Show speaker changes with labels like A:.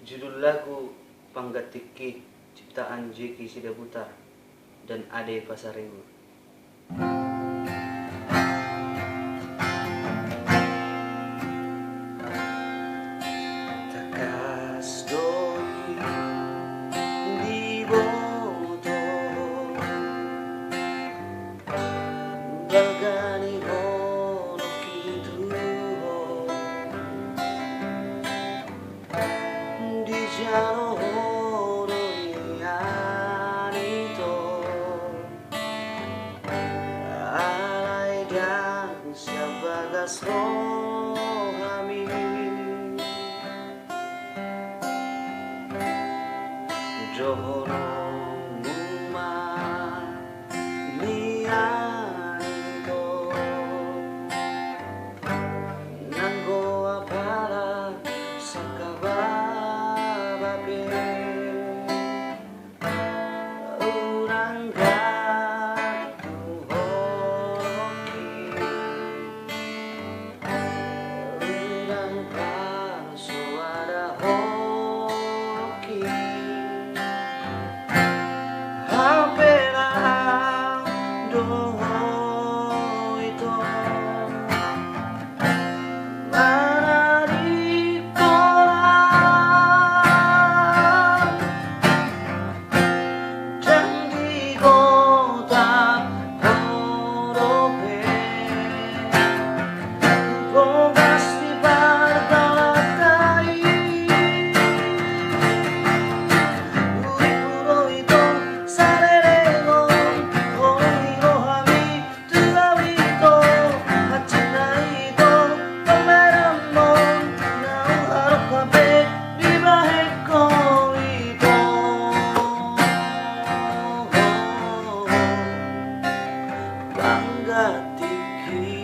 A: Judul lagu Panggatiki ciptaan Jeki Sidaputar dan Ade Pasaribu. Takas doi di boto bagani hono kituho di jano hono yanito alai dan siabagas rohami Johoro muma nianito Nanggo apala sakabababe Urang gatu horoki Urang pasuara horoki Panggatiki